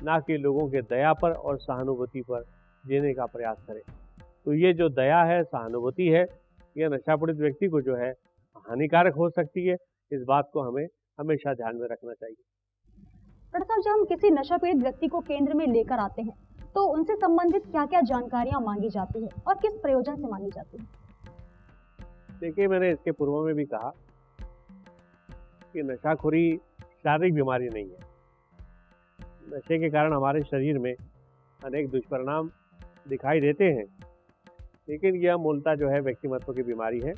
ना कि लोगों के दया पर और सहानुभूति पर जीने का प्रयास करें। तो ये जो दया है, सहानुभूति है, ये नशा पीड़ित व्यक्ति को जो है हानिकारक हो सकती है। इस बात को हमें हमेशा ध्यान में रखना चाहिए। डॉक्टर साहब, जब हम किसी नशा पीड़ित व्यक्ति को केंद्र में लेकर आते हैं तो उनसे संबंधित क्या क्या जानकारियां मांगी जाती है और किस प्रयोजन से मांगी जाती है? देखिए, मैंने इसके पूर्व में भी कहा कि नशाखोरी शारीरिक बीमारी नहीं है। नशे के कारण हमारे शरीर में अनेक दुष्परिणाम दिखाई देते हैं, लेकिन यह मूलतः जो है व्यक्तिमत्व की बीमारी है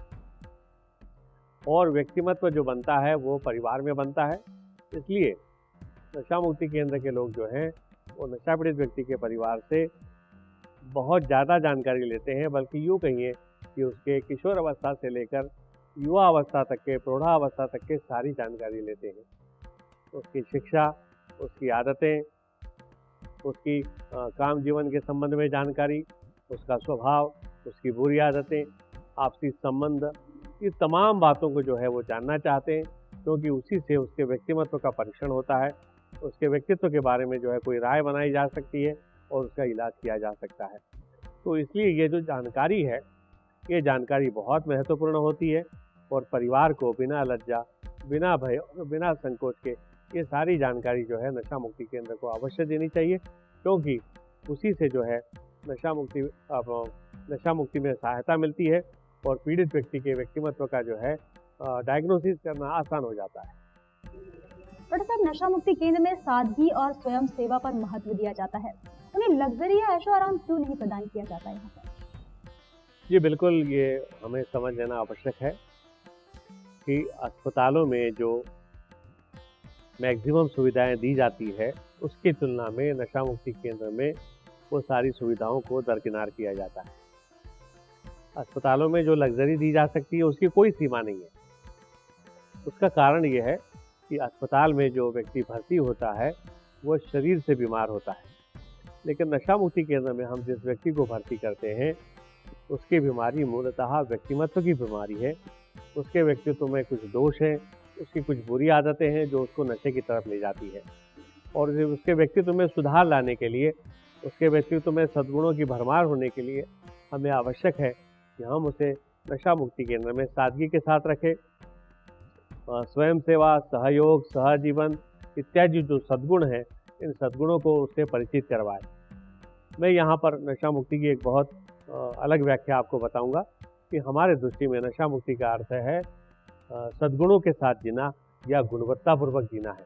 और व्यक्तिमत्व जो बनता है वो परिवार में बनता है। इसलिए नशा मुक्ति केंद्र के लोग जो हैं वो नशा पीड़ित व्यक्ति के परिवार से बहुत ज़्यादा जानकारी लेते हैं, बल्कि यूँ कहिए कि उसके किशोर अवस्था से लेकर युवा अवस्था तक के, प्रौढ़ावस्था तक के सारी जानकारी लेते हैं। उसकी शिक्षा, उसकी आदतें, उसकी काम जीवन के संबंध में जानकारी, उसका स्वभाव, उसकी बुरी आदतें, आपसी संबंध, ये तमाम बातों को जो है वो जानना चाहते हैं, क्योंकि उसी से उसके व्यक्तिमत्व का परीक्षण होता है। उसके व्यक्तित्व के बारे में जो है कोई राय बनाई जा सकती है और उसका इलाज किया जा सकता है। तो इसलिए ये जो जानकारी है, ये जानकारी बहुत महत्वपूर्ण होती है और परिवार को बिना लज्जा, बिना भय और बिना संकोच के ये सारी जानकारी जो है नशा मुक्ति केंद्र को अवश्य देनी चाहिए, क्योंकि उसी से जो है नशा मुक्ति में सहायता मिलती है और पीड़ित व्यक्ति के व्यक्तिमत्व का जो है डायग्नोसिस करना आसान हो जाता है। डॉक्टर साहब, नशा मुक्ति केंद्र में सादगी और स्वयं सेवा पर महत्व दिया जाता है, उन्हें लग्जरी या ऐशो आराम क्यों नहीं प्रदान किया जाता है यहाँ पर? जी बिल्कुल, ये हमें समझ लेना आवश्यक है कि अस्पतालों में जो मैक्सिमम सुविधाएं दी जाती है उसकी तुलना में नशा मुक्ति केंद्र में वो सारी सुविधाओं को दरकिनार किया जाता है। अस्पतालों में जो लग्जरी दी जा सकती है उसकी कोई सीमा नहीं है। उसका कारण ये है कि अस्पताल में जो व्यक्ति भर्ती होता है वो शरीर से बीमार होता है, लेकिन नशा मुक्ति केंद्र में हम जिस व्यक्ति को भर्ती करते हैं उसकी बीमारी मूलतः व्यक्तिमत्व की बीमारी है। उसके व्यक्तित्व में कुछ दोष हैं, उसकी कुछ बुरी आदतें हैं जो उसको नशे की तरफ ले जाती है, और उसके व्यक्तित्व में सुधार लाने के लिए, उसके व्यक्तित्व में सद्गुणों की भरमार होने के लिए हमें आवश्यक है कि हम उसे नशा मुक्ति केंद्र में सादगी के साथ रखें। स्वयं सेवा, सहयोग, सहजीवन इत्यादि जो सद्गुण हैं, इन सद्गुणों को उससे परिचित करवाएं। मैं यहाँ पर नशा मुक्ति की एक बहुत अलग व्याख्या आपको बताऊंगा कि हमारे दृष्टि में नशा मुक्ति का अर्थ है सद्गुणों के साथ जीना या गुणवत्तापूर्वक जीना है।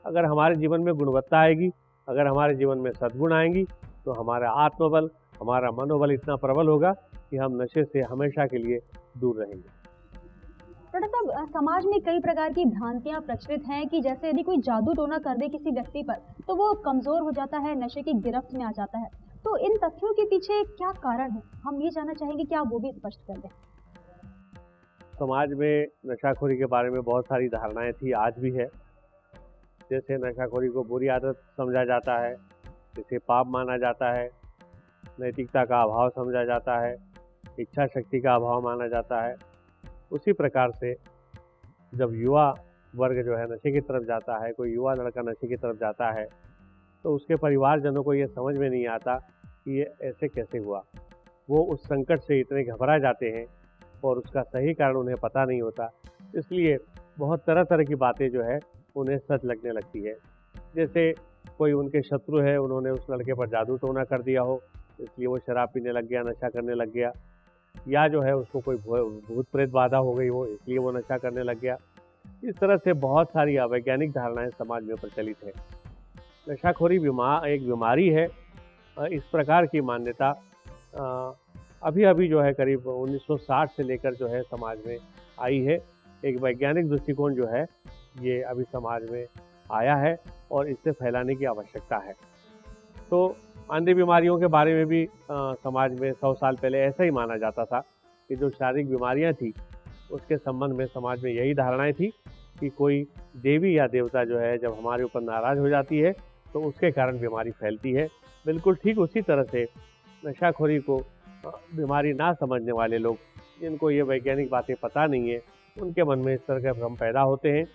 अगर हमारे जीवन में गुणवत्ता आएगी, अगर हमारे जीवन में सद्गुण आएंगी, तो हमारा आत्मबल, हमारा मनोबल इतना प्रबल होगा कि हम नशे से हमेशा के लिए दूर रहेंगे। डॉक्टर साहब, समाज में कई प्रकार की भ्रांतियां प्रचलित हैं कि जैसे यदि कोई जादू टोना कर दे किसी व्यक्ति पर तो वो कमजोर हो जाता है, नशे की गिरफ्त में आ जाता है। तो इन तथ्यों के पीछे क्या कारण है, हम ये जानना चाहेंगे कि आप वो भी स्पष्ट कर दें। समाज में नशाखोरी के बारे में बहुत सारी धारणाएं थी, आज भी है। जैसे नशाखोरी को बुरी आदत समझा जाता है, इसे पाप माना जाता है, नैतिकता का अभाव समझा जाता है, इच्छा शक्ति का अभाव माना जाता है। उसी प्रकार से जब युवा वर्ग जो है नशे की तरफ जाता है, कोई युवा लड़का नशे की तरफ जाता है, तो उसके परिवारजनों को ये समझ में नहीं आता कि ये ऐसे कैसे हुआ। वो उस संकट से इतने घबरा जाते हैं और उसका सही कारण उन्हें पता नहीं होता, इसलिए बहुत तरह तरह की बातें जो है उन्हें सच लगने लगती है। जैसे कोई उनके शत्रु है, उन्होंने उस लड़के पर जादू टोना कर दिया हो, इसलिए वो शराब पीने लग गया, नशा करने लग गया, या जो है उसको कोई भूत प्रेत बाधा हो गई हो, इसलिए वो नशा करने लग गया। इस तरह से बहुत सारी अवैज्ञानिक धारणाएं समाज में प्रचलित है। नशाखोरी एक बीमारी है, इस प्रकार की मान्यता अभी अभी जो है करीब 1960 से लेकर जो है समाज में आई है। एक वैज्ञानिक दृष्टिकोण जो है ये अभी समाज में आया है और इससे फैलाने की आवश्यकता है। तो अन्य बीमारियों के बारे में भी समाज में 100 साल पहले ऐसा ही माना जाता था कि जो शारीरिक बीमारियां थी उसके संबंध में समाज में यही धारणाएं थी कि कोई देवी या देवता जो है जब हमारे ऊपर नाराज हो जाती है तो उसके कारण बीमारी फैलती है। बिल्कुल ठीक उसी तरह से नशाखोरी को बीमारी ना समझने वाले लोग, जिनको ये वैज्ञानिक बातें पता नहीं है, उनके मन में इस तरह के भ्रम पैदा होते हैं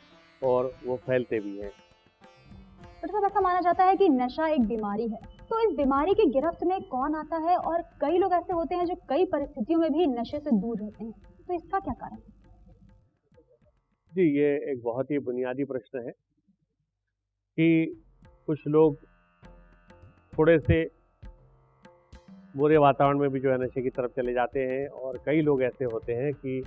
और वो फैलते भी हैं। डॉक्टर साहब, ऐसा माना जाता है कि नशा एक बीमारी है, तो इस बीमारी की गिरफ्त में कौन आता है? और कई लोग ऐसे होते हैं जो कई परिस्थितियों में भी नशे से दूर रहते हैं, तो इसका क्या कारण है? जी, ये एक बहुत ही बुनियादी प्रश्न है कि कुछ लोग थोड़े से बुरे वातावरण में भी जो है नशे की तरफ चले जाते हैं, और कई लोग ऐसे होते हैं कि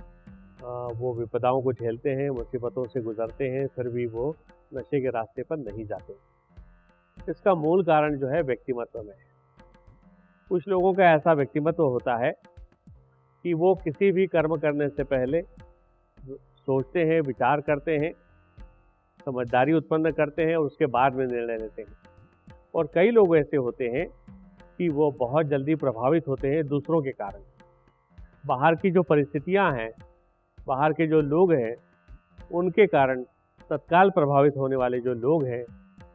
वो विपदाओं को झेलते हैं, मुसीबतों से गुजरते हैं, फिर भी वो नशे के रास्ते पर नहीं जाते। इसका मूल कारण जो है व्यक्तिमत्व में है। कुछ लोगों का ऐसा व्यक्तिमत्व होता है कि वो किसी भी कर्म करने से पहले सोचते हैं, विचार करते हैं, समझदारी उत्पन्न करते हैं और उसके बाद में निर्णय लेते हैं। और कई लोग ऐसे होते हैं कि वो बहुत जल्दी प्रभावित होते हैं दूसरों के कारण। बाहर की जो परिस्थितियां हैं, बाहर के जो लोग हैं, उनके कारण तत्काल प्रभावित होने वाले जो लोग हैं,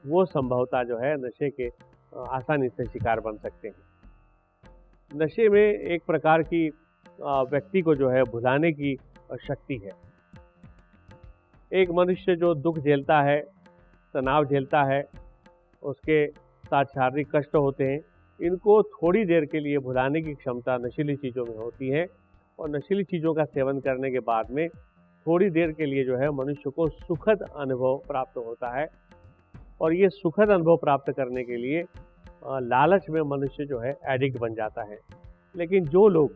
वो संभवतः जो है नशे के आसानी से शिकार बन सकते हैं। नशे में एक प्रकार की व्यक्ति को जो है भुलाने की शक्ति है। एक मनुष्य जो दुख झेलता है, तनाव झेलता है, उसके साथ शारीरिक कष्ट होते हैं, इनको थोड़ी देर के लिए भुलाने की क्षमता नशीली चीज़ों में होती है। और नशीली चीज़ों का सेवन करने के बाद में थोड़ी देर के लिए जो है मनुष्य को सुखद अनुभव प्राप्त होता है। और ये सुखद अनुभव प्राप्त करने के लिए लालच में मनुष्य जो है एडिक्ट बन जाता है। लेकिन जो लोग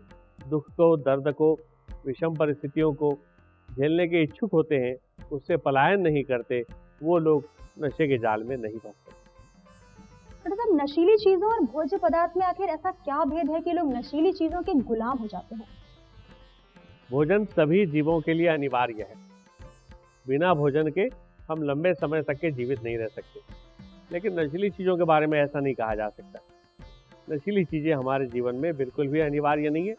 दुख को, दर्द को, विषम परिस्थितियों को झेलने के इच्छुक होते हैं, उससे पलायन नहीं करते, वो लोग नशे के जाल में नहीं फंसते। डॉक्टर साहब, नशीली चीजों और भोज्य पदार्थ में आखिर ऐसा क्या भेद है कि लोग नशीली चीजों के गुलाम हो जाते हैं? भोजन सभी जीवों के लिए अनिवार्य है। बिना भोजन के हम लंबे समय तक के जीवित नहीं रह सकते। लेकिन नशीली चीज़ों के बारे में ऐसा नहीं कहा जा सकता। नशीली चीज़ें हमारे जीवन में बिल्कुल भी अनिवार्य नहीं है।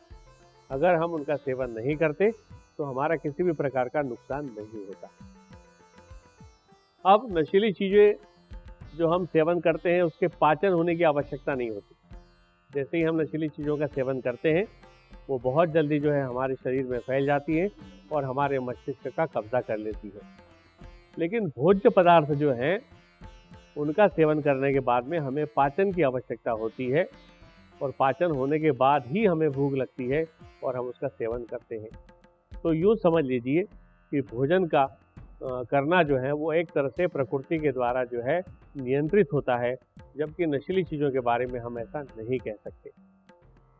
अगर हम उनका सेवन नहीं करते तो हमारा किसी भी प्रकार का नुकसान नहीं होता। अब नशीली चीज़ें जो हम सेवन करते हैं, उसके पाचन होने की आवश्यकता नहीं होती। जैसे ही हम नशीली चीज़ों का सेवन करते हैं, वो बहुत जल्दी जो है हमारे शरीर में फैल जाती है और हमारे मस्तिष्क का कब्जा कर लेती है। लेकिन भोज्य पदार्थ जो हैं, उनका सेवन करने के बाद में हमें पाचन की आवश्यकता होती है, और पाचन होने के बाद ही हमें भूख लगती है और हम उसका सेवन करते हैं। तो यूँ समझ लीजिए कि भोजन का करना जो है वो एक तरह से प्रकृति के द्वारा जो है नियंत्रित होता है, जबकि नशीली चीज़ों के बारे में हम ऐसा नहीं कह सकते।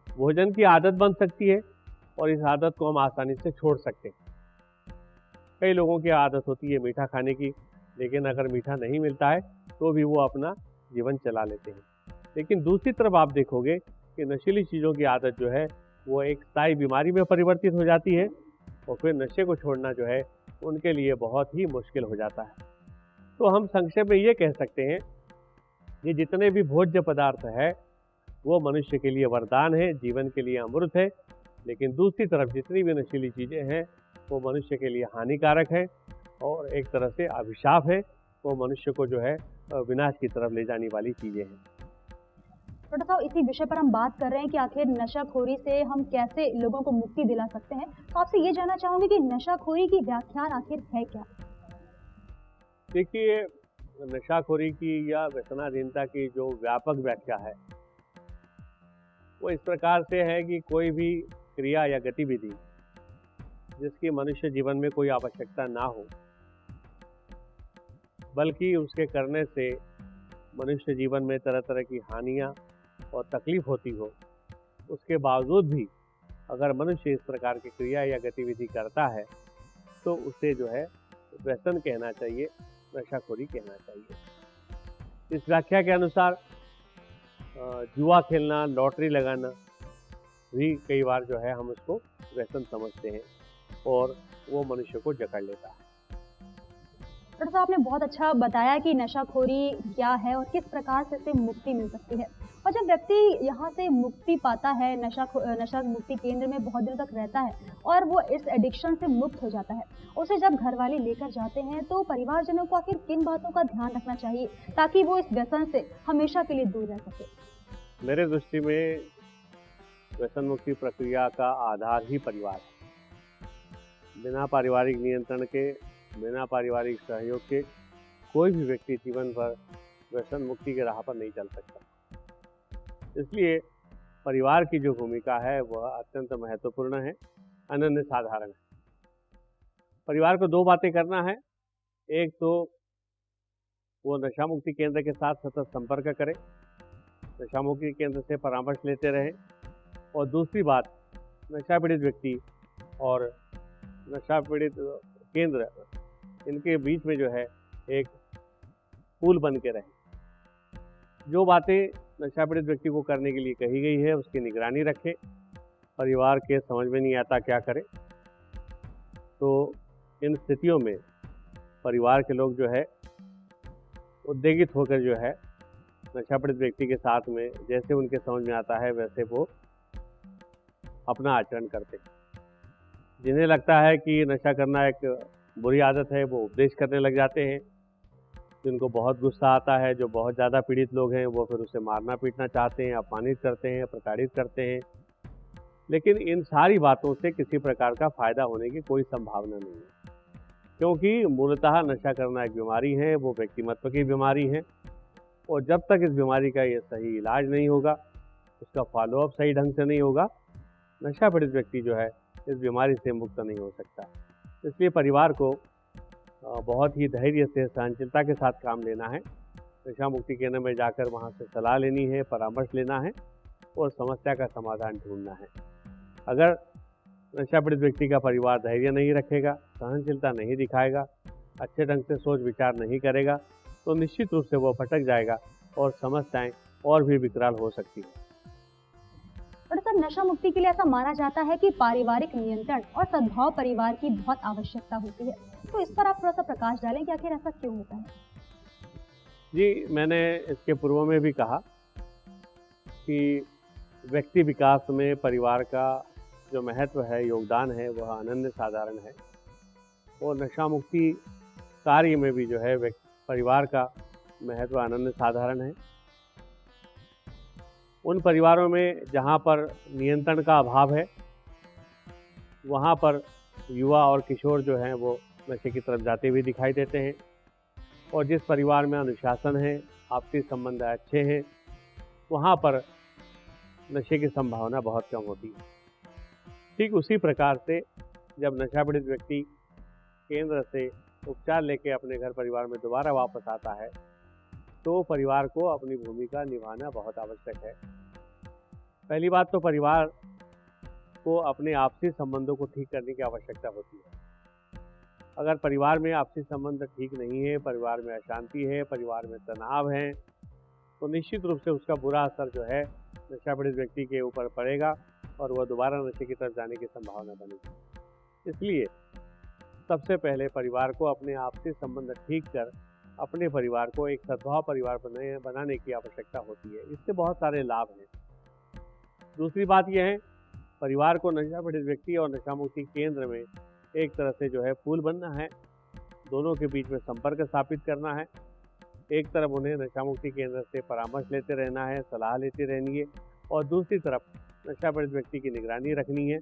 भोजन की आदत बन सकती है और इस आदत को हम आसानी से छोड़ सकते हैं। कई लोगों की आदत होती है मीठा खाने की, लेकिन अगर मीठा नहीं मिलता है तो भी वो अपना जीवन चला लेते हैं। लेकिन दूसरी तरफ आप देखोगे कि नशीली चीज़ों की आदत जो है वो एक स्थायी बीमारी में परिवर्तित हो जाती है, और फिर नशे को छोड़ना जो है उनके लिए बहुत ही मुश्किल हो जाता है। तो हम संक्षेप में ये कह सकते हैं कि जितने भी भोज्य पदार्थ है वो मनुष्य के लिए वरदान है, जीवन के लिए अमृत है। लेकिन दूसरी तरफ जितनी भी नशीली चीज़ें हैं वो मनुष्य के लिए हानिकारक है और एक तरह से अभिशाप है। वो मनुष्य को जो है विनाश की तरफ ले जाने वाली चीज़ें हैं। डॉक्टर साहब, इसी विषय पर हम बात कर रहे हैं कि आखिर नशाखोरी से हम कैसे लोगों को मुक्ति दिला सकते हैं। तो आपसे ये जानना चाहूँगी कि नशाखोरी की व्याख्यान आखिर है क्या? देखिए, नशाखोरी की या व्यसनाधीनता की जो व्यापक व्याख्या है वो इस प्रकार से है कि कोई भी क्रिया या गतिविधि जिसकी मनुष्य जीवन में कोई आवश्यकता ना हो, बल्कि उसके करने से मनुष्य जीवन में तरह तरह की हानियाँ और तकलीफ होती हो, उसके बावजूद भी अगर मनुष्य इस प्रकार की क्रिया या गतिविधि करता है तो उसे जो है व्यसन कहना चाहिए, नशाखोरी कहना चाहिए। इस व्याख्या के अनुसार जुआ खेलना, लॉटरी लगाना भी कई बार जो है हम उसको व्यसन समझते हैं और वो मनुष्य को जकड़ लेता है। डॉक्टर साहब, आपने बहुत अच्छा बताया कि नशाखोरी क्या है और किस प्रकार से इससे मुक्ति मिल सकती है। और जब व्यक्ति यहाँ से मुक्ति पाता है, नशा मुक्ति केंद्र में बहुत दिनों तक रहता है और वो इस एडिक्शन से मुक्त हो जाता है, उसे जब घर वाले लेकर जाते हैं तो परिवारजनों को आखिर किन बातों का ध्यान रखना चाहिए ताकि वो इस व्यसन से हमेशा के लिए दूर रह सके? मेरे दृष्टि में व्यसन मुक्ति प्रक्रिया का आधार ही परिवार है। बिना पारिवारिक नियंत्रण के, बिना पारिवारिक सहयोग के कोई भी व्यक्ति जीवन भर व्यसन मुक्ति की राह पर नहीं चल सकता। इसलिए परिवार की जो भूमिका है वह अत्यंत महत्वपूर्ण है, अनन्य साधारण है। परिवार को दो बातें करना है। एक तो वो नशा मुक्ति केंद्र के साथ सतत संपर्क करें, नशा मुक्ति केंद्र से परामर्श लेते रहें, और दूसरी बात, नशा पीड़ित व्यक्ति और नशा पीड़ित केंद्र, इनके बीच में जो है एक पुल बन के रहे। जो बातें नशा पीड़ित व्यक्ति को करने के लिए कही गई है उसकी निगरानी रखें। परिवार के समझ में नहीं आता क्या करें, तो इन स्थितियों में परिवार के लोग जो है उद्वेगित होकर जो है नशा पीड़ित व्यक्ति के साथ में जैसे उनके समझ में आता है वैसे वो अपना आचरण करते हैं। जिन्हें लगता है कि नशा करना एक बुरी आदत है वो उपदेश करने लग जाते हैं। जिनको बहुत गुस्सा आता है, जो बहुत ज़्यादा पीड़ित लोग हैं, वो फिर उसे मारना पीटना चाहते हैं, अपमानित करते हैं, प्रताड़ित करते हैं। लेकिन इन सारी बातों से किसी प्रकार का फ़ायदा होने की कोई संभावना नहीं है, क्योंकि मूलतः नशा करना एक बीमारी है, वो व्यक्तिमत्व की बीमारी है, और जब तक इस बीमारी का ये सही इलाज नहीं होगा, उसका फॉलोअप सही ढंग से नहीं होगा, नशा पीड़ित व्यक्ति जो है इस बीमारी से मुक्त नहीं हो सकता। इसलिए परिवार को बहुत ही धैर्य से, सहनशीलता के साथ काम लेना है। नशा मुक्ति केंद्र में जाकर वहाँ से सलाह लेनी है, परामर्श लेना है और समस्या का समाधान ढूंढना है। अगर नशा पीड़ित व्यक्ति का परिवार धैर्य नहीं रखेगा, सहनशीलता नहीं दिखाएगा, अच्छे ढंग से सोच विचार नहीं करेगा, तो निश्चित रूप से वो भटक जाएगा और समस्याएं और भी विकराल हो सकती हैं। डॉक्टर साहब, नशा मुक्ति के लिए ऐसा माना जाता है कि पारिवारिक नियंत्रण और सद्भाव परिवार की बहुत आवश्यकता होती है, तो इस पर आप थोड़ा सा प्रकाश डालें कि आखिर ऐसा क्यों होता है? जी, मैंने इसके पूर्व में भी कहा कि व्यक्ति विकास में परिवार का जो महत्व है, योगदान है, वह अनन्य साधारण है, और नशा मुक्ति कार्य में भी जो है परिवार का महत्व अनन्य साधारण है। उन परिवारों में जहाँ पर नियंत्रण का अभाव है, वहाँ पर युवा और किशोर जो हैं वो नशे की तरफ जाते हुए दिखाई देते हैं, और जिस परिवार में अनुशासन है, आपसी संबंध अच्छे हैं, वहाँ पर नशे की संभावना बहुत कम होती है। ठीक उसी प्रकार से जब नशा पीड़ित व्यक्ति केंद्र से उपचार लेके अपने घर परिवार में दोबारा वापस आता है, तो परिवार को अपनी भूमिका निभाना बहुत आवश्यक है। पहली बात तो परिवार को अपने आपसी संबंधों को ठीक करने की आवश्यकता होती है। अगर परिवार में आपसी संबंध ठीक नहीं है, परिवार में अशांति है, परिवार में तनाव है, तो निश्चित रूप से उसका बुरा असर जो है नशा पीड़ित व्यक्ति के ऊपर पड़ेगा और वह दोबारा नशे की तरफ जाने की संभावना बनेगी। इसलिए सबसे पहले परिवार को अपने आपसी संबंध ठीक कर अपने परिवार को एक सद्भाव परिवार बनाने की आवश्यकता होती है। इससे बहुत सारे लाभ हैं। दूसरी बात यह है, परिवार को नशा पीड़ित व्यक्ति और नशा मुक्ति केंद्र में एक तरह से जो है पुल बनना है, दोनों के बीच में संपर्क स्थापित करना है। एक तरफ उन्हें नशा मुक्ति केंद्र से परामर्श लेते रहना है, सलाह लेती रहनी है, और दूसरी तरफ नशा पीड़ित व्यक्ति की निगरानी रखनी है।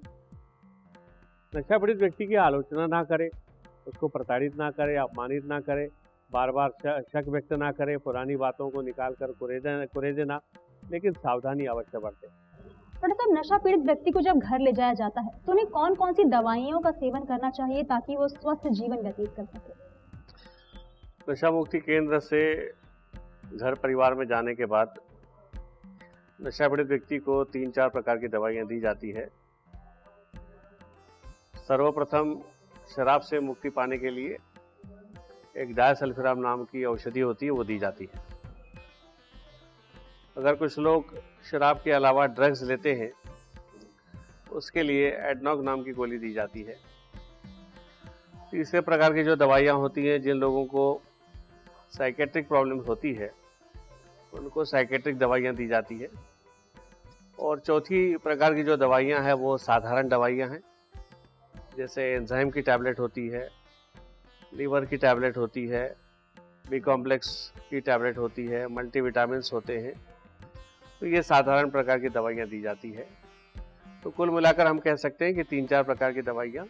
नशा पीड़ित व्यक्ति की आलोचना ना करे, उसको प्रताड़ित ना करे, अपमानित ना करे, बार बार शक व्यक्त ना करे, पुरानी बातों को निकाल कर कुरेदे ना, लेकिन सावधानी अवश्य बरते। डॉक्टर साहब, नशा पीड़ित व्यक्ति को जब घर ले जाया जाता है तो उन्हें कौन कौन सी दवाइयों का सेवन करना चाहिए ताकि वो स्वस्थ जीवन व्यतीत कर सके? नशा मुक्ति केंद्र से घर परिवार में जाने के बाद नशा पीड़ित व्यक्ति को 3-4 प्रकार की दवाइयाँ दी जाती है। सर्वप्रथम शराब से मुक्ति पाने के लिए एक डायसल्फिराम नाम की औषधि होती है, वो दी जाती है। अगर कुछ लोग शराब के अलावा ड्रग्स लेते हैं, उसके लिए एडनॉक नाम की गोली दी जाती है। तीसरे प्रकार की जो दवाइयाँ होती हैं, जिन लोगों को साइकेट्रिक प्रॉब्लम्स होती है उनको साइकेट्रिक दवाइयाँ दी जाती है। और चौथी प्रकार की जो दवाइयाँ हैं वो साधारण दवाइयाँ हैं, जैसे एंजाइम की टैबलेट होती है, लीवर की टैबलेट होती है, बी कॉम्प्लेक्स की टैबलेट होती है, मल्टीविटामिन्स होते हैं। तो ये साधारण प्रकार की दवाइयाँ दी जाती है। तो कुल मिलाकर हम कह सकते हैं कि 3-4 प्रकार की दवाइयाँ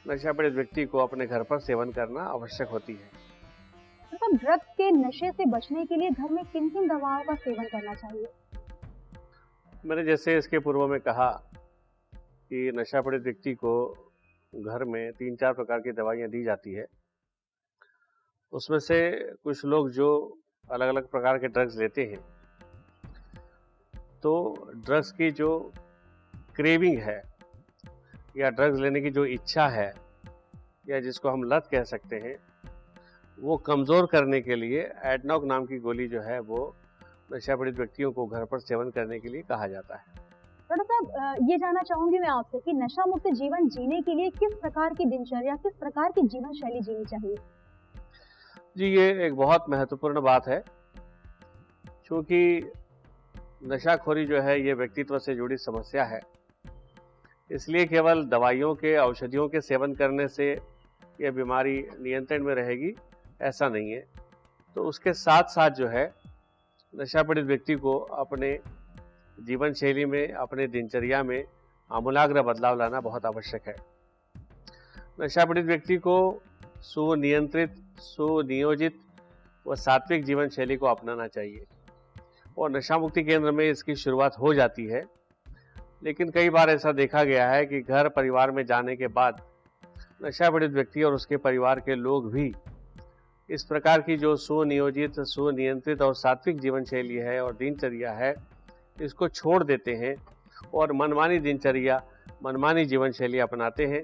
नशा पीड़ित व्यक्ति को अपने घर पर सेवन करना आवश्यक होती है। तो साहब, ड्रग्स के नशे से बचने के लिए घर में किन किन दवाओं का सेवन करना चाहिए? मैंने जैसे इसके पूर्व में कहा कि नशा पीड़ित व्यक्ति को घर में 3-4 प्रकार की दवाइयाँ दी जाती है। उसमें से कुछ लोग जो अलग-अलग प्रकार के ड्रग्स लेते हैं, तो ड्रग्स की जो क्रेविंग है या ड्रग्स लेने की जो इच्छा है या जिसको हम लत कह सकते हैं, वो कमज़ोर करने के लिए एडनॉक नाम की गोली जो है वो नशा पीड़ित व्यक्तियों को घर पर सेवन करने के लिए कहा जाता है। डॉक्टर साहब, ये जानना चाहूंगी मैं आपसे कि नशा मुक्त जीवन जीने के लिए किस प्रकार की दिनचर्या, किस प्रकार की जीवन शैली जीनी चाहिए? जी, ये एक बहुत महत्वपूर्ण बात है, क्योंकि नशाखोरी जो है ये व्यक्तित्व से जुड़ी समस्या है। इसलिए केवल दवाइयों के, औषधियों के सेवन करने से यह बीमारी नियंत्रण में रहेगी, ऐसा नहीं है। तो उसके साथ साथ जो है नशा पीड़ित व्यक्ति को अपने जीवन शैली में, अपने दिनचर्या में आमूलाग्र बदलाव लाना बहुत आवश्यक है। नशा पीड़ित व्यक्ति को सुनियंत्रित, सुनियोजित व सात्विक जीवन शैली को अपनाना चाहिए और नशा मुक्ति केंद्र में इसकी शुरुआत हो जाती है। लेकिन कई बार ऐसा देखा गया है कि घर परिवार में जाने के बाद नशा पीड़ित व्यक्ति और उसके परिवार के लोग भी इस प्रकार की जो सुनियोजित, सुनियंत्रित और सात्विक जीवन शैली है और दिनचर्या है, इसको छोड़ देते हैं और मनमानी दिनचर्या, मनमानी जीवन शैली अपनाते हैं,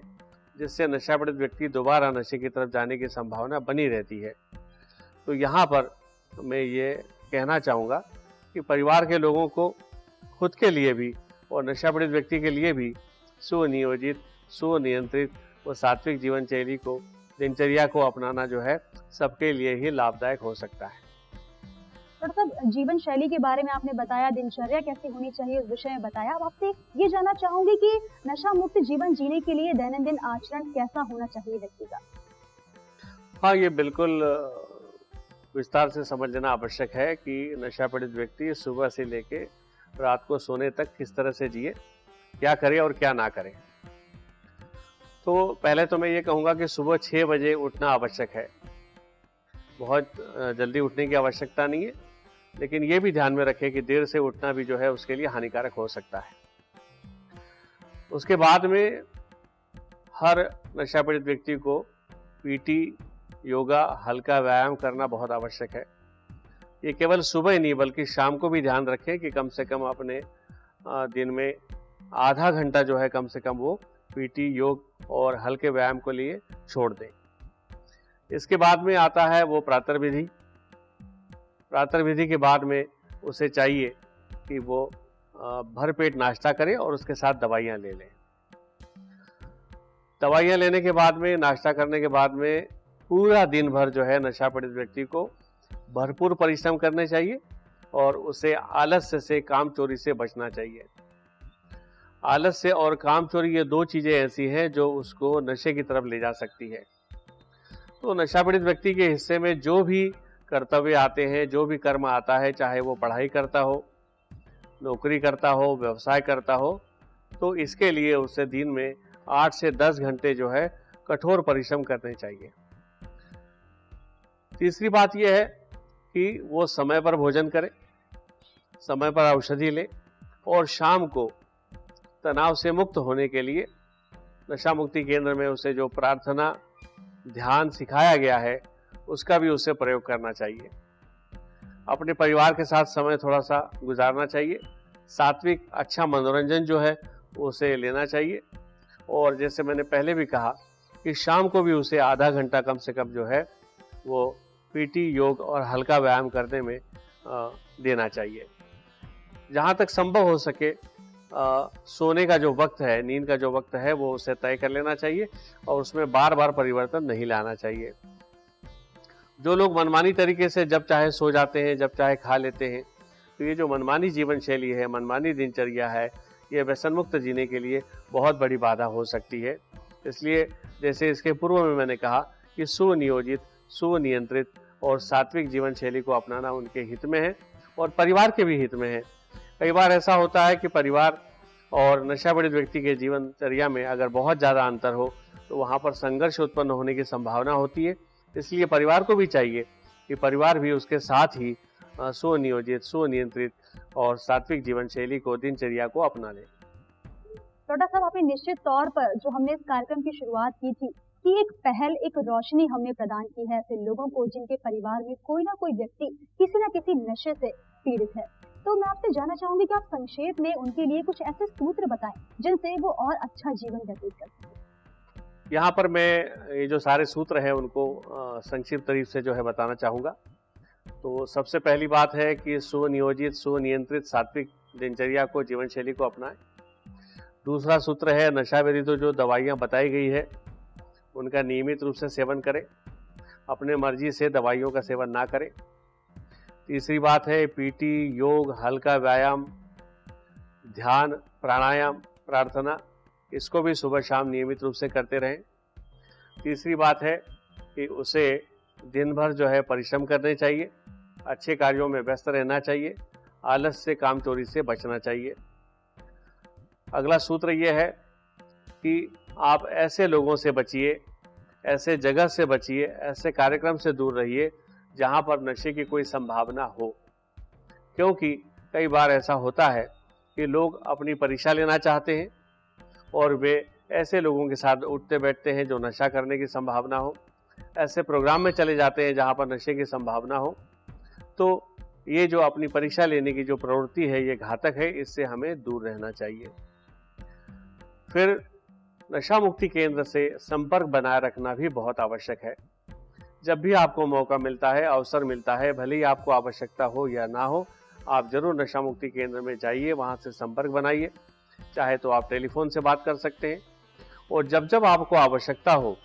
जिससे नशा पीड़ित व्यक्ति दोबारा नशे की तरफ जाने की संभावना बनी रहती है। तो यहाँ पर मैं ये कहना चाहूँगा कि परिवार के लोगों को खुद के लिए भी और नशा पीड़ित व्यक्ति के लिए भी सुनियोजित, सुनियंत्रित व सात्विक जीवन शैली को, दिनचर्या को अपनाना जो है सबके लिए ही लाभदायक हो सकता है। डॉक्टर साहब, जीवन शैली के बारे में आपने बताया, दिनचर्या कैसी होनी चाहिए उस विषय में बताया। अब आपसे ये जानना चाहूंगी कि नशा मुक्त जीवन जीने के लिए दैनंदिन आचरण कैसा होना चाहिए व्यक्ति का? हाँ, ये बिल्कुल विस्तार से समझना आवश्यक है कि नशा पीड़ित व्यक्ति सुबह से लेके रात को सोने तक किस तरह से जिए, क्या करे और क्या ना करे। तो पहले तो मैं ये कहूँगा कि सुबह 6 बजे उठना आवश्यक है। बहुत जल्दी उठने की आवश्यकता नहीं है, लेकिन ये भी ध्यान में रखें कि देर से उठना भी जो है उसके लिए हानिकारक हो सकता है। उसके बाद में हर नशा पीड़ित व्यक्ति को पीटी, योगा, हल्का व्यायाम करना बहुत आवश्यक है। ये केवल सुबह ही नहीं बल्कि शाम को भी ध्यान रखें कि कम से कम अपने दिन में आधा घंटा जो है कम से कम वो पीटी, योग और हल्के व्यायाम को लिए छोड़ दें। इसके बाद में आता है वो प्रातः विधि। प्रातः विधि के बाद में उसे चाहिए कि वो भरपेट नाश्ता करे और उसके साथ दवाइयाँ ले लें। दवाइयाँ लेने के बाद में, नाश्ता करने के बाद में पूरा दिन भर जो है नशा पीड़ित व्यक्ति को भरपूर परिश्रम करने चाहिए और उसे आलस्य से, कामचोरी से बचना चाहिए। आलस्य और कामचोरी ये दो चीजें ऐसी हैं जो उसको नशे की तरफ ले जा सकती है। तो नशा पीड़ित व्यक्ति के हिस्से में जो भी कर्तव्य आते हैं, जो भी कर्म आता है, चाहे वो पढ़ाई करता हो, नौकरी करता हो, व्यवसाय करता हो, तो इसके लिए उसे दिन में 8 से 10 घंटे जो है कठोर परिश्रम करने चाहिए। तीसरी बात यह है कि वो समय पर भोजन करे, समय पर औषधि ले और शाम को तनाव से मुक्त होने के लिए नशा मुक्ति केंद्र में उसे जो प्रार्थना, ध्यान सिखाया गया है उसका भी उसे प्रयोग करना चाहिए। अपने परिवार के साथ समय थोड़ा सा गुजारना चाहिए। सात्विक अच्छा मनोरंजन जो है उसे लेना चाहिए और जैसे मैंने पहले भी कहा कि शाम को भी उसे आधा घंटा कम से कम जो है वो पीटी, योग और हल्का व्यायाम करने में देना चाहिए। जहाँ तक संभव हो सके सोने का जो वक्त है, नींद का जो वक्त है वो उसे तय कर लेना चाहिए और उसमें बार बार परिवर्तन नहीं लाना चाहिए। जो लोग मनमानी तरीके से जब चाहे सो जाते हैं, जब चाहे खा लेते हैं, तो ये जो मनमानी जीवन शैली है, मनमानी दिनचर्या है, ये व्यसन मुक्त जीने के लिए बहुत बड़ी बाधा हो सकती है। इसलिए जैसे इसके पूर्व में मैंने कहा कि सुनियोजित, सुनियंत्रित और सात्विक जीवन शैली को अपनाना उनके हित में है और परिवार के भी हित में है। कई बार ऐसा होता है कि परिवार और नशा पीड़ित व्यक्ति के जीवनचर्या में अगर बहुत ज़्यादा अंतर हो तो वहाँ पर संघर्ष उत्पन्न होने की संभावना होती है। इसलिए परिवार को भी चाहिए कि परिवार भी उसके साथ ही सुनियोजित, सुनियंत्रित और सात्विक जीवन शैली को, दिनचर्या को अपना ले। डॉक्टर साहब, आपने निश्चित तौर पर जो हमने इस कार्यक्रम की शुरुआत की थी कि एक पहल, एक रोशनी हमने प्रदान की है ऐसे लोगों को जिनके परिवार में कोई ना कोई व्यक्ति किसी न किसी नशे से पीड़ित है। तो मैं आपसे जानना चाहूंगी कि आप संक्षेप में उनके लिए कुछ ऐसे सूत्र बताएं जिनसे वो और अच्छा जीवन व्यतीत कर सकें। यहाँ पर मैं ये जो सारे सूत्र हैं उनको संक्षिप्त तरीके से जो है बताना चाहूँगा। तो सबसे पहली बात है कि सुनियोजित, सुनियंत्रित, सात्विक दिनचर्या को, जीवन शैली को अपनाएं। दूसरा सूत्र है नशा विरोधी जो दवाइयाँ बताई गई है उनका नियमित रूप से सेवन करें, अपने मर्जी से दवाइयों का सेवन ना करें। तीसरी बात है पीटी, योग, हल्का व्यायाम, ध्यान, प्राणायाम, प्रार्थना, इसको भी सुबह शाम नियमित रूप से करते रहें। तीसरी बात है कि उसे दिन भर जो है परिश्रम करने चाहिए, अच्छे कार्यों में व्यस्त रहना चाहिए, आलस से, कामचोरी से बचना चाहिए। अगला सूत्र यह है कि आप ऐसे लोगों से बचिए, ऐसे जगह से बचिए, ऐसे कार्यक्रम से दूर रहिए जहां पर नशे की कोई संभावना हो, क्योंकि कई बार ऐसा होता है कि लोग अपनी परीक्षा लेना चाहते हैं और वे ऐसे लोगों के साथ उठते बैठते हैं जो नशा करने की संभावना हो, ऐसे प्रोग्राम में चले जाते हैं जहां पर नशे की संभावना हो। तो ये जो अपनी परीक्षा लेने की जो प्रवृत्ति है ये घातक है, इससे हमें दूर रहना चाहिए। फिर नशा मुक्ति केंद्र से संपर्क बनाए रखना भी बहुत आवश्यक है। जब भी आपको मौका मिलता है, अवसर मिलता है, भले ही आपको आवश्यकता हो या ना हो, आप जरूर नशा मुक्ति केंद्र में जाइए, वहां से संपर्क बनाइए। चाहे तो आप टेलीफोन से बात कर सकते हैं और जब जब आपको आवश्यकता हो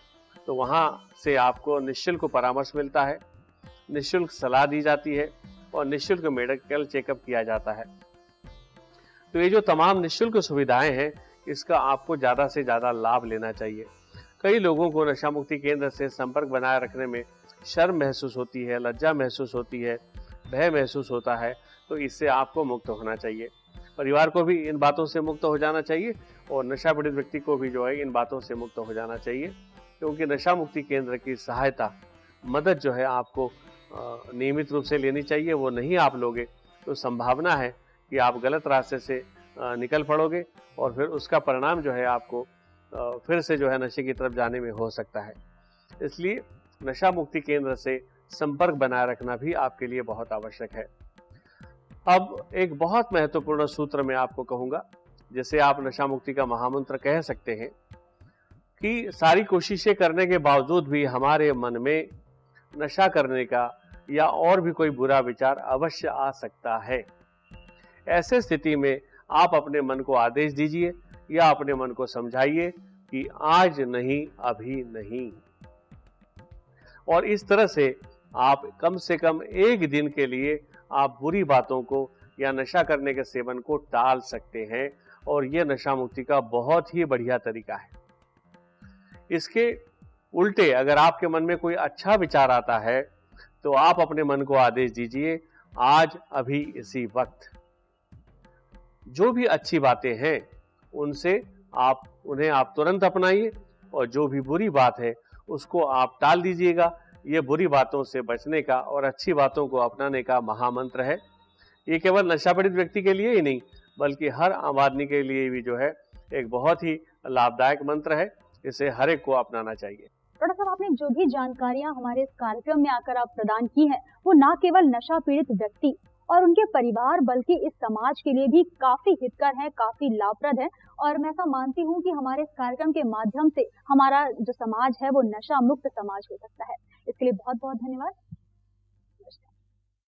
तो वहां से आपको निःशुल्क परामर्श मिलता है, निःशुल्क सलाह दी जाती है और निःशुल्क मेडिकल चेकअप किया जाता है। तो ये जो तमाम निःशुल्क सुविधाएं हैं इसका आपको ज़्यादा से ज़्यादा लाभ लेना चाहिए। कई लोगों को नशा मुक्ति केंद्र से संपर्क बनाए रखने में शर्म महसूस होती है, लज्जा महसूस होती है, भय महसूस होता है, तो इससे आपको मुक्त होना चाहिए। परिवार को भी इन बातों से मुक्त हो जाना चाहिए और नशा पीड़ित व्यक्ति को भी जो है इन बातों से मुक्त हो जाना चाहिए, क्योंकि नशा मुक्ति केंद्र की सहायता, मदद जो है आपको नियमित रूप से लेनी चाहिए। वो नहीं आप लोगे तो संभावना है कि आप गलत रास्ते से निकल पड़ोगे और फिर उसका परिणाम जो है आपको फिर से जो है नशे की तरफ जाने में हो सकता है। इसलिए नशा मुक्ति केंद्र से संपर्क बनाए रखना भी आपके लिए बहुत आवश्यक है। अब एक बहुत महत्वपूर्ण सूत्र मैं आपको कहूंगा, जिसे आप नशा मुक्ति का महामंत्र कह सकते हैं, कि सारी कोशिशें करने के बावजूद भी हमारे मन में नशा करने का या और भी कोई बुरा विचार अवश्य आ सकता है। ऐसे स्थिति में आप अपने मन को आदेश दीजिए या अपने मन को समझाइए कि आज नहीं, अभी नहीं। और इस तरह से आप कम से कम एक दिन के लिए आप बुरी बातों को या नशा करने के सेवन को टाल सकते हैं और यह नशा मुक्ति का बहुत ही बढ़िया तरीका है। इसके उल्टे अगर आपके मन में कोई अच्छा विचार आता है तो आप अपने मन को आदेश दीजिए, आज, अभी, इसी वक्त। जो भी अच्छी बातें हैं उन्हें आप तुरंत अपनाइए और जो भी बुरी बात है उसको आप टाल दीजिएगा। ये बुरी बातों से बचने का और अच्छी बातों को अपनाने का महामंत्र है। ये केवल नशा पीड़ित व्यक्ति के लिए ही नहीं बल्कि हर आम आदमी के लिए भी जो है एक बहुत ही लाभदायक मंत्र है। इसे हर एक को अपनाना चाहिए। डॉक्टर साहब, आपने जो भी जानकारियां हमारे इस कार्यक्रम में आकर आप प्रदान की हैं, वो न केवल नशा पीड़ित व्यक्ति और उनके परिवार बल्कि इस समाज के लिए भी काफी हितकर है, काफी लाभप्रद है। और मैं ऐसा मानती हूँ कि हमारे इस कार्यक्रम के माध्यम से हमारा जो समाज है वो नशा मुक्त समाज हो सकता है। इसके लिए बहुत बहुत धन्यवाद।